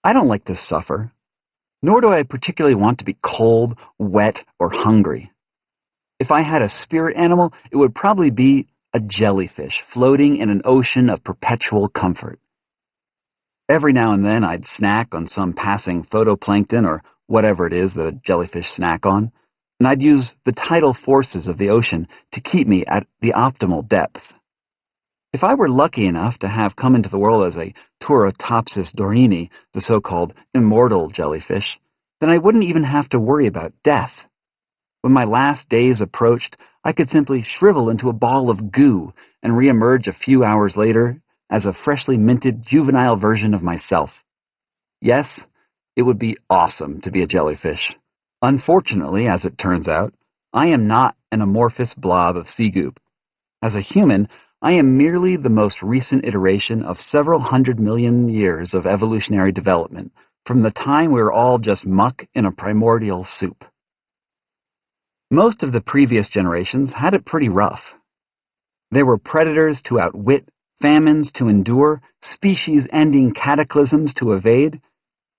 I don't like to suffer, nor do I particularly want to be cold, wet, or hungry. If I had a spirit animal, it would probably be a jellyfish floating in an ocean of perpetual comfort. Every now and then I'd snack on some passing phytoplankton or whatever it is that a jellyfish snack on, and I'd use the tidal forces of the ocean to keep me at the optimal depth. If I were lucky enough to have come into the world as a Turritopsis dorini, the so-called immortal jellyfish, then I wouldn't even have to worry about death. When my last days approached, I could simply shrivel into a ball of goo and reemerge a few hours later as a freshly minted juvenile version of myself. Yes, it would be awesome to be a jellyfish. Unfortunately, as it turns out, I am not an amorphous blob of sea goop. As a human, I am merely the most recent iteration of several 100 million years of evolutionary development, from the time we were all just muck in a primordial soup. Most of the previous generations had it pretty rough. There were predators to outwit, famines to endure, species-ending cataclysms to evade,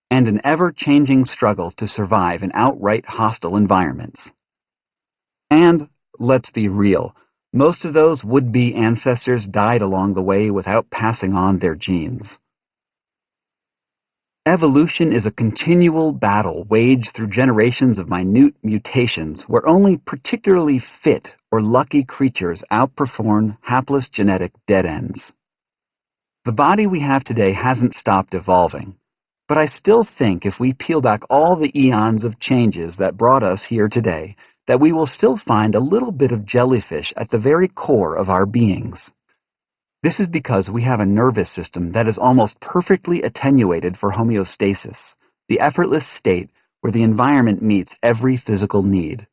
and an ever-changing struggle to survive in outright hostile environments. And, let's be real, most of those would-be ancestors died along the way without passing on their genes. Evolution is a continual battle waged through generations of minute mutations where only particularly fit or lucky creatures outperform hapless genetic dead ends. The body we have today hasn't stopped evolving, but I still think if we peel back all the eons of changes that brought us here today, that we will still find a little bit of jellyfish at the very core of our beings. This is because we have a nervous system that is almost perfectly attenuated for homeostasis, the effortless state where the environment meets every physical need.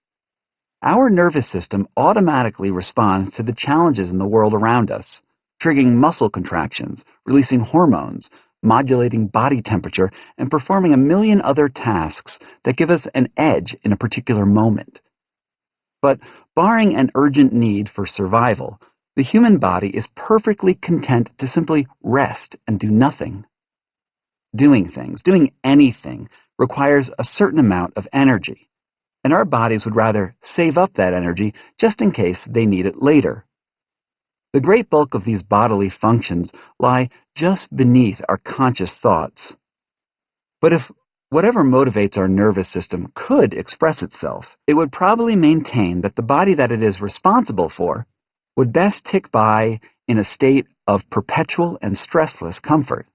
Our nervous system automatically responds to the challenges in the world around us, triggering muscle contractions, releasing hormones, modulating body temperature, and performing a million other tasks that give us an edge in a particular moment. But barring an urgent need for survival, the human body is perfectly content to simply rest and do nothing. Doing anything, requires a certain amount of energy, and our bodies would rather save up that energy just in case they need it later. The great bulk of these bodily functions lie just beneath our conscious thoughts. But if whatever motivates our nervous system could express itself, it would probably maintain that the body that it is responsible for would best tick by in a state of perpetual and stressless comfort.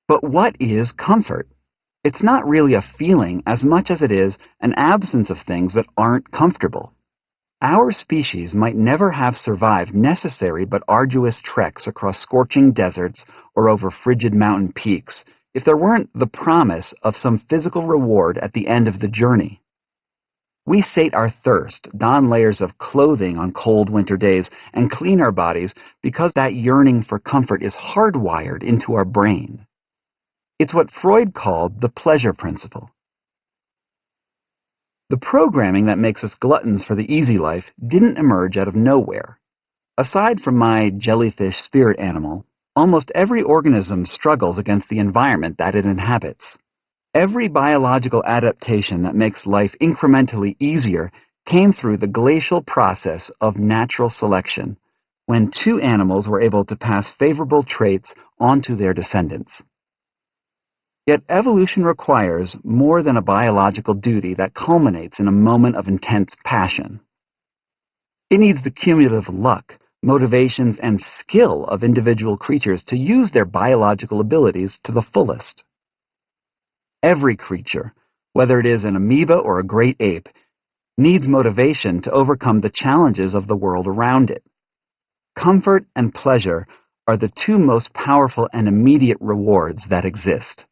But what is comfort? It's not really a feeling as much as it is an absence of things that aren't comfortable. Our species might never have survived necessary but arduous treks across scorching deserts or over frigid mountain peaks if there weren't the promise of some physical reward at the end of the journey. We sate our thirst, don layers of clothing on cold winter days, and clean our bodies because that yearning for comfort is hardwired into our brain. It's what Freud called the pleasure principle. The programming that makes us gluttons for the easy life didn't emerge out of nowhere. Aside from my jellyfish spirit animal, almost every organism struggles against the environment that it inhabits. Every biological adaptation that makes life incrementally easier came through the glacial process of natural selection, when two animals were able to pass favorable traits onto their descendants. Yet evolution requires more than a biological duty that culminates in a moment of intense passion. It needs the cumulative luck, motivations, and skill of individual creatures to use their biological abilities to the fullest. Every creature, whether it is an amoeba or a great ape, needs motivation to overcome the challenges of the world around it. Comfort and pleasure are the two most powerful and immediate rewards that exist.